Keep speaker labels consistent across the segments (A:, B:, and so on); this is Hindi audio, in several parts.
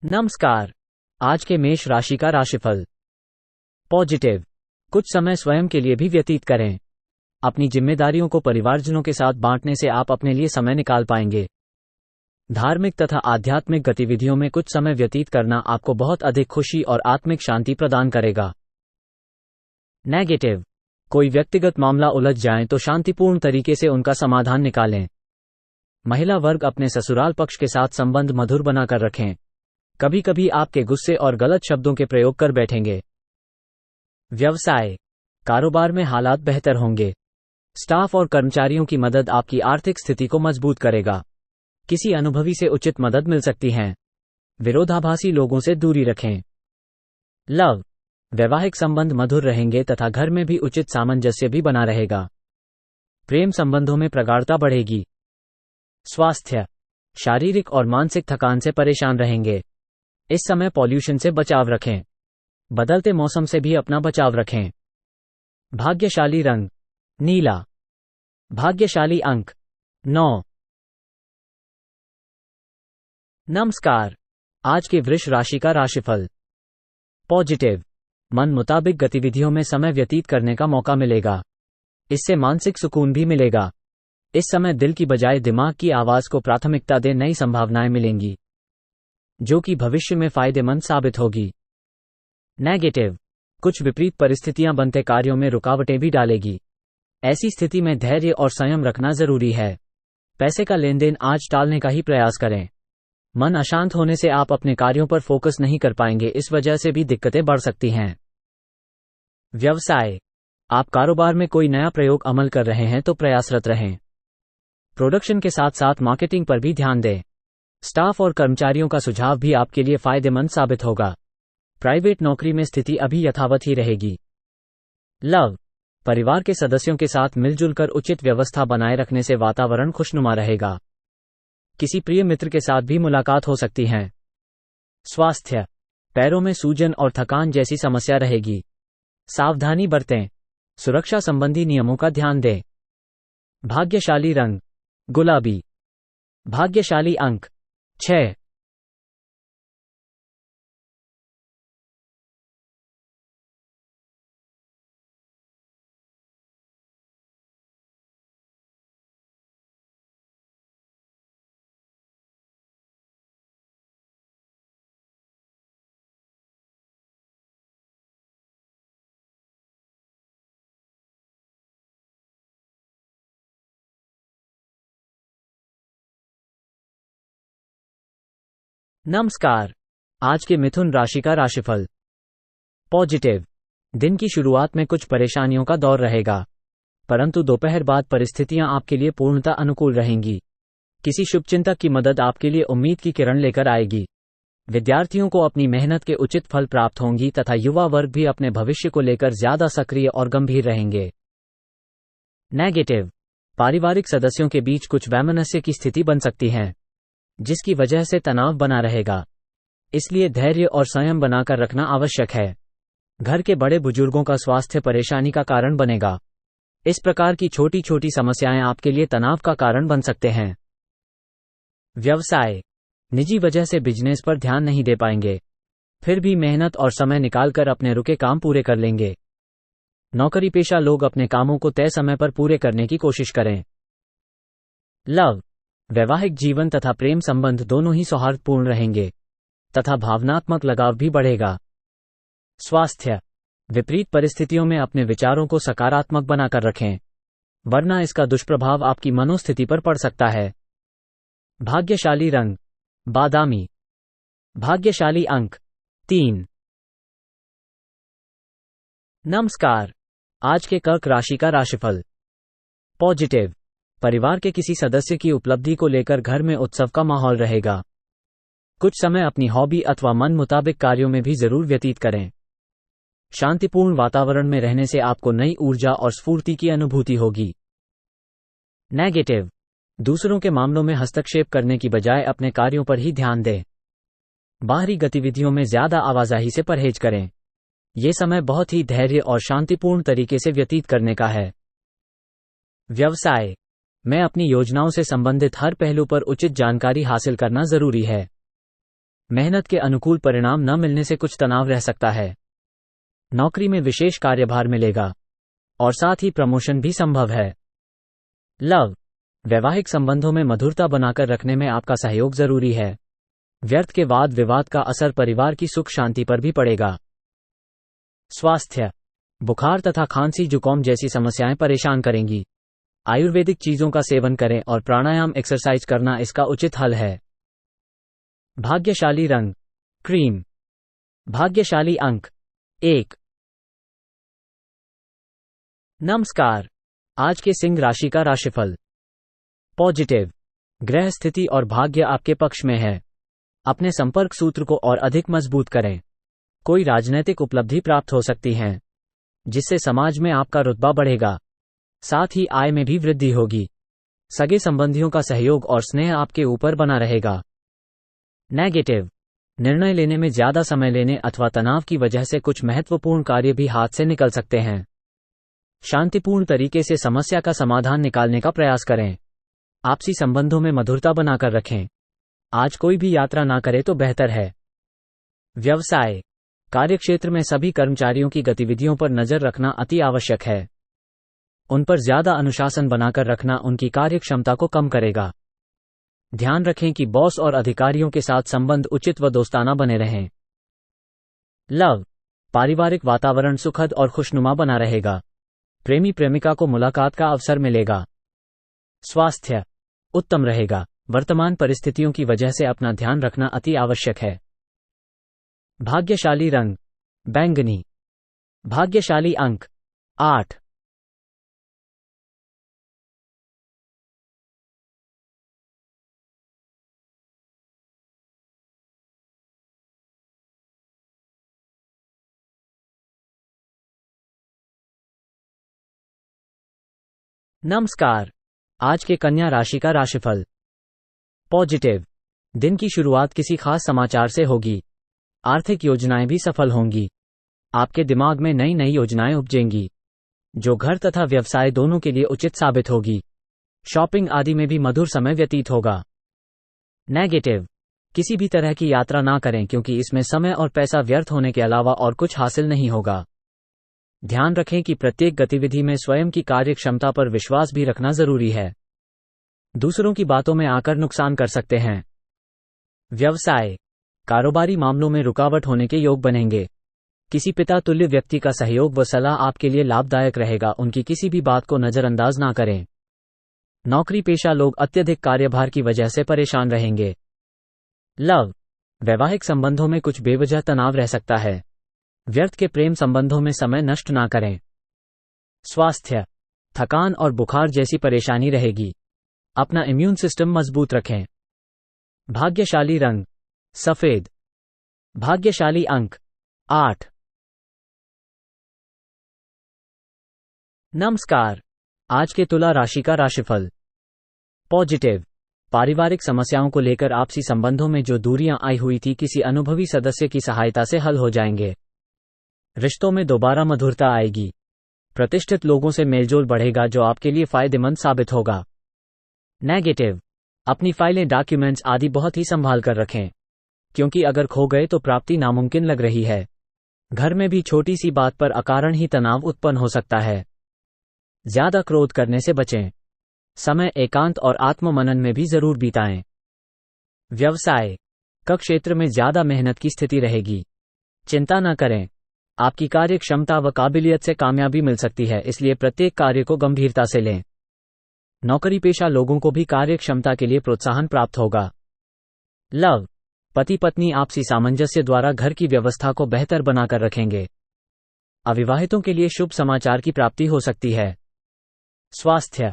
A: नमस्कार। आज के मेष राशि का राशिफल। पॉजिटिव। कुछ समय स्वयं के लिए भी व्यतीत करें। अपनी जिम्मेदारियों को परिवारजनों के साथ बांटने से आप अपने लिए समय निकाल पाएंगे। धार्मिक तथा आध्यात्मिक गतिविधियों में कुछ समय व्यतीत करना आपको बहुत अधिक खुशी और आत्मिक शांति प्रदान करेगा। नेगेटिव। कोई व्यक्तिगत मामला उलझ जाए तो शांतिपूर्ण तरीके से उनका समाधान निकालें। महिला वर्ग अपने ससुराल पक्ष के साथ संबंध मधुर बनाकर रखें। कभी कभी आपके गुस्से और गलत शब्दों के प्रयोग कर बैठेंगे। व्यवसाय। कारोबार में हालात बेहतर होंगे। स्टाफ और कर्मचारियों की मदद आपकी आर्थिक स्थिति को मजबूत करेगा। किसी अनुभवी से उचित मदद मिल सकती है। विरोधाभासी लोगों से दूरी रखें। लव। वैवाहिक संबंध मधुर रहेंगे तथा घर में भी उचित सामंजस्य भी बना रहेगा। प्रेम संबंधों में प्रगाढ़ता बढ़ेगी। स्वास्थ्य। शारीरिक और मानसिक थकान से परेशान रहेंगे। इस समय पॉल्यूशन से बचाव रखें। बदलते मौसम से भी अपना बचाव रखें। भाग्यशाली रंग नीला। भाग्यशाली अंक 9। नमस्कार। आज के वृष राशि का राशिफल। पॉजिटिव। मन मुताबिक गतिविधियों में समय व्यतीत करने का मौका मिलेगा। इससे मानसिक सुकून भी मिलेगा। इस समय दिल की बजाय दिमाग की आवाज को प्राथमिकता दे नई संभावनाएं मिलेंगी, जो कि भविष्य में फायदेमंद साबित होगी। नेगेटिव। कुछ विपरीत परिस्थितियां बनते कार्यों में रुकावटें भी डालेगी। ऐसी स्थिति में धैर्य और संयम रखना जरूरी है। पैसे का लेन देन आज टालने का ही प्रयास करें। मन अशांत होने से आप अपने कार्यों पर फोकस नहीं कर पाएंगे, इस वजह से भी दिक्कतें बढ़ सकती हैं। व्यवसाय। आप कारोबार में कोई नया प्रयोग अमल कर रहे हैं तो प्रयासरत रहें। प्रोडक्शन के साथ साथ मार्केटिंग पर भी ध्यान दें। स्टाफ और कर्मचारियों का सुझाव भी आपके लिए फायदेमंद साबित होगा। प्राइवेट नौकरी में स्थिति अभी यथावत ही रहेगी। लव। परिवार के सदस्यों के साथ मिलजुल कर उचित व्यवस्था बनाए रखने से वातावरण खुशनुमा रहेगा। किसी प्रिय मित्र के साथ भी मुलाकात हो सकती है। स्वास्थ्य। पैरों में सूजन और थकान जैसी समस्या रहेगी। सावधानी बरतें। सुरक्षा संबंधी नियमों का ध्यान दें। भाग्यशाली रंग गुलाबी। भाग्यशाली अंक 6। नमस्कार। आज के मिथुन राशि का राशिफल। पॉजिटिव। दिन की शुरुआत में कुछ परेशानियों का दौर रहेगा, परंतु दोपहर बाद परिस्थितियां आपके लिए पूर्णतः अनुकूल रहेंगी। किसी शुभचिंतक की मदद आपके लिए उम्मीद की किरण लेकर आएगी। विद्यार्थियों को अपनी मेहनत के उचित फल प्राप्त होंगी तथा युवा वर्ग भी अपने भविष्य को लेकर ज्यादा सक्रिय और गंभीर रहेंगे। नेगेटिव। पारिवारिक सदस्यों के बीच कुछ वैमनस्य की स्थिति बन सकती है, जिसकी वजह से तनाव बना रहेगा। इसलिए धैर्य और संयम बनाकर रखना आवश्यक है। घर के बड़े बुजुर्गों का स्वास्थ्य परेशानी का कारण बनेगा। इस प्रकार की छोटी छोटी समस्याएं आपके लिए तनाव का कारण बन सकते हैं। व्यवसाय। निजी वजह से बिजनेस पर ध्यान नहीं दे पाएंगे, फिर भी मेहनत और समय निकालकर अपने रुके काम पूरे कर लेंगे। नौकरी पेशा लोग अपने कामों को तय समय पर पूरे करने की कोशिश करें। लव। वैवाहिक जीवन तथा प्रेम संबंध दोनों ही सौहार्दपूर्ण रहेंगे तथा भावनात्मक लगाव भी बढ़ेगा। स्वास्थ्य। विपरीत परिस्थितियों में अपने विचारों को सकारात्मक बनाकर रखें, वरना इसका दुष्प्रभाव आपकी मनोस्थिति पर पड़ सकता है। भाग्यशाली रंग बादामी। भाग्यशाली अंक 3। नमस्कार। आज के कर्क राशि का राशिफल। पॉजिटिव। परिवार के किसी सदस्य की उपलब्धि को लेकर घर में उत्सव का माहौल रहेगा। कुछ समय अपनी हॉबी अथवा मन मुताबिक कार्यों में भी जरूर व्यतीत करें। शांतिपूर्ण वातावरण में रहने से आपको नई ऊर्जा और स्फूर्ति की अनुभूति होगी। नेगेटिव। दूसरों के मामलों में हस्तक्षेप करने की बजाय अपने कार्यों पर ही ध्यान दें। बाहरी गतिविधियों में ज्यादा आवाजाही से परहेज करें। यह समय बहुत ही धैर्य और शांतिपूर्ण तरीके से व्यतीत करने का है। व्यवसाय। में अपनी योजनाओं से संबंधित हर पहलू पर उचित जानकारी हासिल करना जरूरी है। मेहनत के अनुकूल परिणाम न मिलने से कुछ तनाव रह सकता है। नौकरी में विशेष कार्यभार मिलेगा और साथ ही प्रमोशन भी संभव है। लव, वैवाहिक संबंधों में मधुरता बनाकर रखने में आपका सहयोग जरूरी है। व्यर्थ के वाद विवाद का असर परिवार की सुख शांति पर भी पड़ेगा। स्वास्थ्य, बुखार तथा खांसी जुकाम जैसी समस्याएं परेशान करेंगी। आयुर्वेदिक चीजों का सेवन करें और प्राणायाम एक्सरसाइज करना इसका उचित हल है। भाग्यशाली रंग क्रीम। भाग्यशाली अंक 1। नमस्कार, आज के सिंह राशि का राशिफल। पॉजिटिव, ग्रह स्थिति और भाग्य आपके पक्ष में है। अपने संपर्क सूत्र को और अधिक मजबूत करें। कोई राजनैतिक उपलब्धि प्राप्त हो सकती है, जिससे समाज में आपका रुतबा बढ़ेगा। साथ ही आय में भी वृद्धि होगी। सगे संबंधियों का सहयोग और स्नेह आपके ऊपर बना रहेगा। नेगेटिव, निर्णय लेने में ज्यादा समय लेने अथवा तनाव की वजह से कुछ महत्वपूर्ण कार्य भी हाथ से निकल सकते हैं। शांतिपूर्ण तरीके से समस्या का समाधान निकालने का प्रयास करें। आपसी संबंधों में मधुरता बनाकर रखें। आज कोई भी यात्रा ना करे तो बेहतर है। व्यवसाय, कार्यक्षेत्र में सभी कर्मचारियों की गतिविधियों पर नजर रखना अति आवश्यक है। उन पर ज्यादा अनुशासन बनाकर रखना उनकी कार्यक्षमता को कम करेगा। ध्यान रखें कि बॉस और अधिकारियों के साथ संबंध उचित व दोस्ताना बने रहें। लव, पारिवारिक वातावरण सुखद और खुशनुमा बना रहेगा। प्रेमी प्रेमिका को मुलाकात का अवसर मिलेगा। स्वास्थ्य उत्तम रहेगा। वर्तमान परिस्थितियों की वजह से अपना ध्यान रखना अति आवश्यक है। भाग्यशाली रंग बैंगनी। भाग्यशाली अंक 8। नमस्कार, आज के कन्या राशि का राशिफल। पॉजिटिव, दिन की शुरुआत किसी खास समाचार से होगी। आर्थिक योजनाएं भी सफल होंगी। आपके दिमाग में नई नई योजनाएं उपजेंगी, जो घर तथा व्यवसाय दोनों के लिए उचित साबित होगी। शॉपिंग आदि में भी मधुर समय व्यतीत होगा। नेगेटिव, किसी भी तरह की यात्रा ना करें क्योंकि इसमें समय और पैसा व्यर्थ होने के अलावा और कुछ हासिल नहीं होगा। ध्यान रखें कि प्रत्येक गतिविधि में स्वयं की कार्यक्षमता पर विश्वास भी रखना जरूरी है। दूसरों की बातों में आकर नुकसान कर सकते हैं। व्यवसाय, कारोबारी मामलों में रुकावट होने के योग बनेंगे। किसी पिता तुल्य व्यक्ति का सहयोग व सलाह आपके लिए लाभदायक रहेगा। उनकी किसी भी बात को नजरअंदाज ना करें। नौकरी पेशा लोग अत्यधिक कार्यभार की वजह से परेशान रहेंगे। लव, वैवाहिक संबंधों में कुछ बेवजह तनाव रह सकता है। व्यर्थ के प्रेम संबंधों में समय नष्ट ना करें। स्वास्थ्य, थकान और बुखार जैसी परेशानी रहेगी। अपना इम्यून सिस्टम मजबूत रखें। भाग्यशाली रंग सफेद। भाग्यशाली अंक 8। नमस्कार, आज के तुला राशि का राशिफल। पॉजिटिव, पारिवारिक समस्याओं को लेकर आपसी संबंधों में जो दूरियां आई हुई थी किसी अनुभवी सदस्य की सहायता से हल हो जाएंगे। रिश्तों में दोबारा मधुरता आएगी। प्रतिष्ठित लोगों से मेलजोल बढ़ेगा जो आपके लिए फायदेमंद साबित होगा। नेगेटिव, अपनी फाइलें डॉक्यूमेंट्स आदि बहुत ही संभाल कर रखें, क्योंकि अगर खो गए तो प्राप्ति नामुमकिन लग रही है। घर में भी छोटी सी बात पर अकारण ही तनाव उत्पन्न हो सकता है। ज्यादा क्रोध करने से बचें। समय एकांत और आत्ममनन में भी जरूर बिताएं। व्यवसाय, क्षेत्र में ज्यादा मेहनत की स्थिति रहेगी। चिंता न करें, आपकी कार्य क्षमता व काबिलियत से कामयाबी मिल सकती है, इसलिए प्रत्येक कार्य को गंभीरता से लें। नौकरी पेशा लोगों को भी कार्य क्षमता के लिए प्रोत्साहन प्राप्त होगा। लव, पति पत्नी आपसी सामंजस्य द्वारा घर की व्यवस्था को बेहतर बनाकर रखेंगे। अविवाहितों के लिए शुभ समाचार की प्राप्ति हो सकती है। स्वास्थ्य,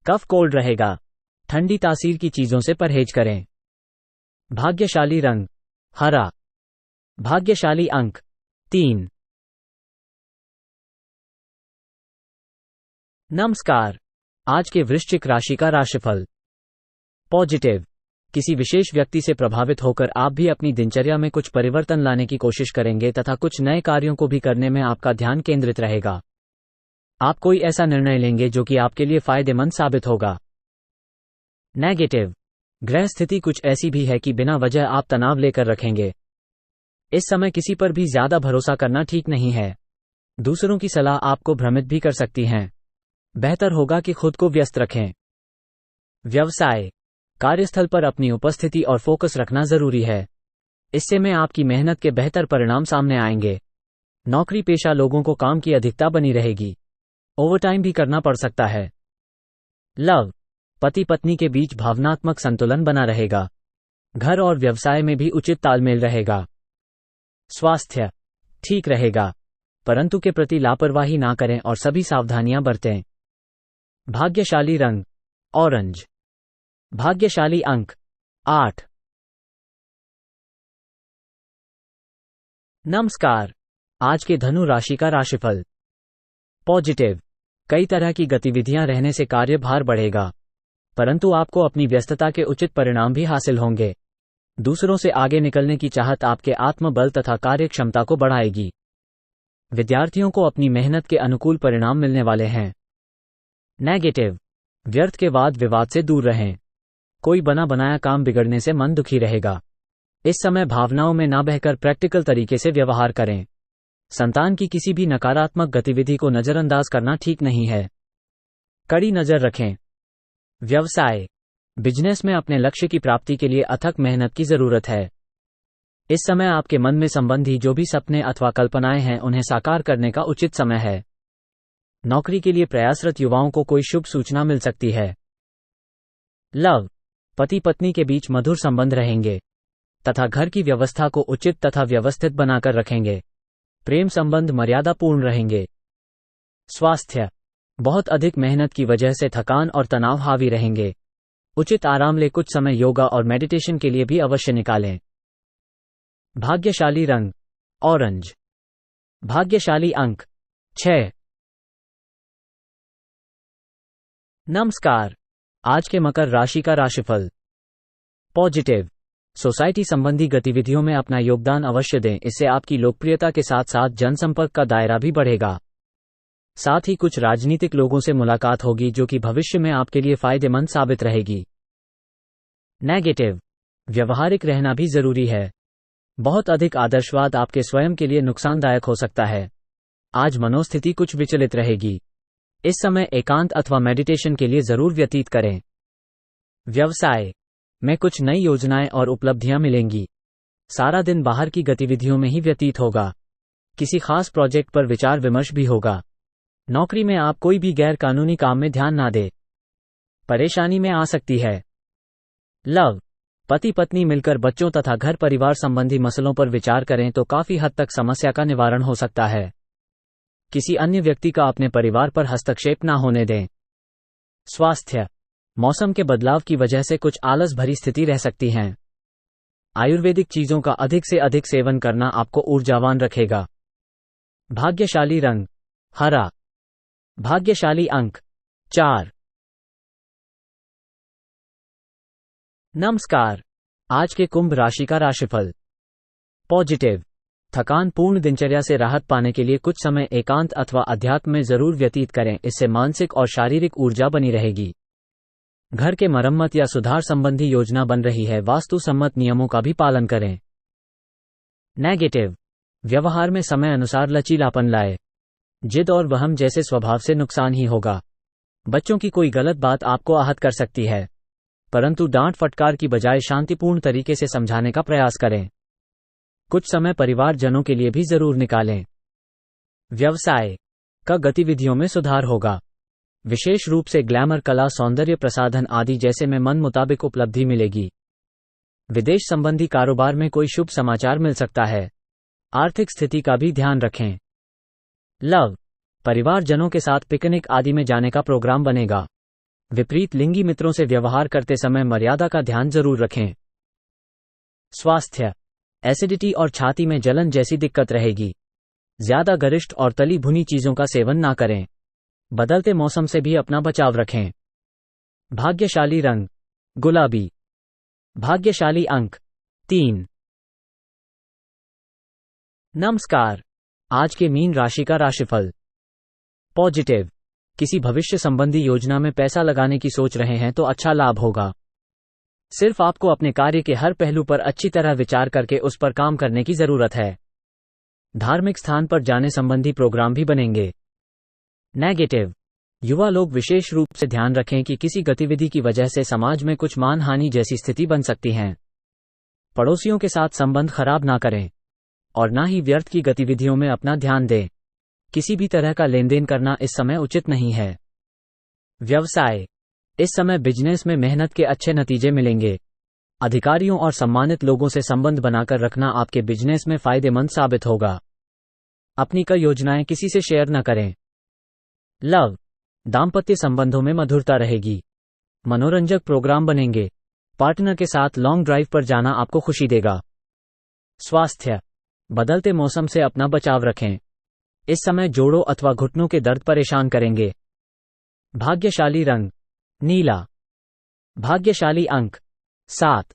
A: कफ कोल्ड रहेगा। ठंडी तासीर की चीजों से परहेज करें। भाग्यशाली रंग हरा। भाग्यशाली अंक 3। नमस्कार, आज के वृश्चिक राशि का राशिफल। पॉजिटिव, किसी विशेष व्यक्ति से प्रभावित होकर आप भी अपनी दिनचर्या में कुछ परिवर्तन लाने की कोशिश करेंगे तथा कुछ नए कार्यों को भी करने में आपका ध्यान केंद्रित रहेगा। आप कोई ऐसा निर्णय लेंगे जो कि आपके लिए फायदेमंद साबित होगा। नेगेटिव, ग्रह स्थिति कुछ ऐसी भी है कि बिना वजह आप तनाव लेकर रखेंगे। इस समय किसी पर भी ज्यादा भरोसा करना ठीक नहीं है। दूसरों की सलाह आपको भ्रमित भी कर सकती हैं। बेहतर होगा कि खुद को व्यस्त रखें। व्यवसाय, कार्यस्थल पर अपनी उपस्थिति और फोकस रखना जरूरी है। इससे में आपकी मेहनत के बेहतर परिणाम सामने आएंगे। नौकरी पेशा लोगों को काम की अधिकता बनी रहेगी। ओवरटाइम भी करना पड़ सकता है। लव, पति पत्नी के बीच भावनात्मक संतुलन बना रहेगा। घर और व्यवसाय में भी उचित तालमेल रहेगा। स्वास्थ्य ठीक रहेगा, परंतु के प्रति लापरवाही ना करें और सभी सावधानियां बरतें। भाग्यशाली रंग ऑरेंज। भाग्यशाली अंक 8। नमस्कार, आज के धनु राशि का राशिफल। पॉजिटिव, कई तरह की गतिविधियां रहने से कार्यभार बढ़ेगा, परंतु आपको अपनी व्यस्तता के उचित परिणाम भी हासिल होंगे। दूसरों से आगे निकलने की चाहत आपके आत्मबल तथा कार्य क्षमता को बढ़ाएगी। विद्यार्थियों को अपनी मेहनत के अनुकूल परिणाम मिलने वाले हैं। नेगेटिव, व्यर्थ के वाद विवाद से दूर रहें। कोई बना बनाया काम बिगड़ने से मन दुखी रहेगा। इस समय भावनाओं में ना बहकर प्रैक्टिकल तरीके से व्यवहार करें। संतान की किसी भी नकारात्मक गतिविधि को नजरअंदाज करना ठीक नहीं है। कड़ी नजर रखें। व्यवसाय, बिजनेस में अपने लक्ष्य की प्राप्ति के लिए अथक मेहनत की जरूरत है। इस समय आपके मन में संबंधी जो भी सपने अथवा कल्पनाएं हैं उन्हें साकार करने का उचित समय है। नौकरी के लिए प्रयासरत युवाओं को कोई शुभ सूचना मिल सकती है। लव, पति पत्नी के बीच मधुर संबंध रहेंगे तथा घर की व्यवस्था को उचित तथा व्यवस्थित बनाकर रखेंगे। प्रेम संबंध मर्यादापूर्ण रहेंगे। स्वास्थ्य, बहुत अधिक मेहनत की वजह से थकान और तनाव हावी रहेंगे। उचित आराम ले कुछ समय योगा और मेडिटेशन के लिए भी अवश्य निकालें। भाग्यशाली रंग ऑरेंज। भाग्यशाली अंक 6। नमस्कार, आज के मकर राशि का राशिफल। पॉजिटिव, सोसाइटी संबंधी गतिविधियों में अपना योगदान अवश्य दें। इससे आपकी लोकप्रियता के साथ साथ जनसंपर्क का दायरा भी बढ़ेगा। साथ ही कुछ राजनीतिक लोगों से मुलाकात होगी जो कि भविष्य में आपके लिए फायदेमंद साबित रहेगी। नेगेटिव, व्यवहारिक रहना भी जरूरी है। बहुत अधिक आदर्शवाद आपके स्वयं के लिए नुकसानदायक हो सकता है। आज मनोस्थिति कुछ विचलित रहेगी। इस समय एकांत अथवा मेडिटेशन के लिए जरूर व्यतीत करें। व्यवसाय में कुछ नई योजनाएं और उपलब्धियां मिलेंगी। सारा दिन बाहर की गतिविधियों में ही व्यतीत होगा। किसी खास प्रोजेक्ट पर विचार विमर्श भी होगा। नौकरी में आप कोई भी गैर कानूनी काम में ध्यान ना दें, परेशानी में आ सकती है। लव, पति पत्नी मिलकर बच्चों तथा घर परिवार संबंधी मसलों पर विचार करें तो काफी हद तक समस्या का निवारण हो सकता है। किसी अन्य व्यक्ति का अपने परिवार पर हस्तक्षेप ना होने दें। स्वास्थ्य, मौसम के बदलाव की वजह से कुछ आलस भरी स्थिति रह सकती है। आयुर्वेदिक चीजों का अधिक से अधिक सेवन करना आपको ऊर्जावान रखेगा। भाग्यशाली रंग हरा। भाग्यशाली अंक 4। नमस्कार, आज के कुंभ राशि का राशिफल। पॉजिटिव, थकान पूर्ण दिनचर्या से राहत पाने के लिए कुछ समय एकांत अथवा अध्यात्म में जरूर व्यतीत करें। इससे मानसिक और शारीरिक ऊर्जा बनी रहेगी। घर के मरम्मत या सुधार संबंधी योजना बन रही है। वास्तु सम्मत नियमों का भी पालन करें। नेगेटिव, व्यवहार में समय अनुसार लचीलापन लाए। जिद और वहम जैसे स्वभाव से नुकसान ही होगा। बच्चों की कोई गलत बात आपको आहत कर सकती है, परंतु डांट फटकार की बजाय शांतिपूर्ण तरीके से समझाने का प्रयास करें। कुछ समय परिवारजनों के लिए भी जरूर निकालें। व्यवसाय का गतिविधियों में सुधार होगा। विशेष रूप से ग्लैमर, कला, सौंदर्य प्रसाधन आदि जैसे में मन मुताबिक उपलब्धि मिलेगी। विदेश संबंधी कारोबार में कोई शुभ समाचार मिल सकता है। आर्थिक स्थिति का भी ध्यान रखें। लव, परिवारजनों के साथ पिकनिक आदि में जाने का प्रोग्राम बनेगा। विपरीत लिंगी मित्रों से व्यवहार करते समय मर्यादा का ध्यान जरूर रखें। स्वास्थ्य, एसिडिटी और छाती में जलन जैसी दिक्कत रहेगी। ज्यादा गरिष्ठ और तली भुनी चीजों का सेवन ना करें। बदलते मौसम से भी अपना बचाव रखें। भाग्यशाली रंग गुलाबी। भाग्यशाली अंक 3। नमस्कार, आज के मीन राशि का राशिफल। पॉजिटिव, किसी भविष्य संबंधी योजना में पैसा लगाने की सोच रहे हैं तो अच्छा लाभ होगा। सिर्फ आपको अपने कार्य के हर पहलू पर अच्छी तरह विचार करके उस पर काम करने की जरूरत है। धार्मिक स्थान पर जाने संबंधी प्रोग्राम भी बनेंगे। नेगेटिव, युवा लोग विशेष रूप से ध्यान रखें कि किसी गतिविधि की वजह से समाज में कुछ मानहानि जैसी स्थिति बन सकती है। पड़ोसियों के साथ संबंध खराब ना करें और ना ही व्यर्थ की गतिविधियों में अपना ध्यान दें। किसी भी तरह का लेन देन करना इस समय उचित नहीं है। व्यवसाय, इस समय बिजनेस में मेहनत के अच्छे नतीजे मिलेंगे। अधिकारियों और सम्मानित लोगों से संबंध बनाकर रखना आपके बिजनेस में फायदेमंद साबित होगा। अपनी कई योजनाएं किसी से शेयर न करें। लव, दाम्पत्य संबंधों में मधुरता रहेगी। मनोरंजक प्रोग्राम बनेंगे। पार्टनर के साथ लॉन्ग ड्राइव पर जाना आपको खुशी देगा। स्वास्थ्य, बदलते मौसम से अपना बचाव रखें। इस समय जोड़ों अथवा घुटनों के दर्द परेशान करेंगे। भाग्यशाली रंग नीला। भाग्यशाली अंक 7।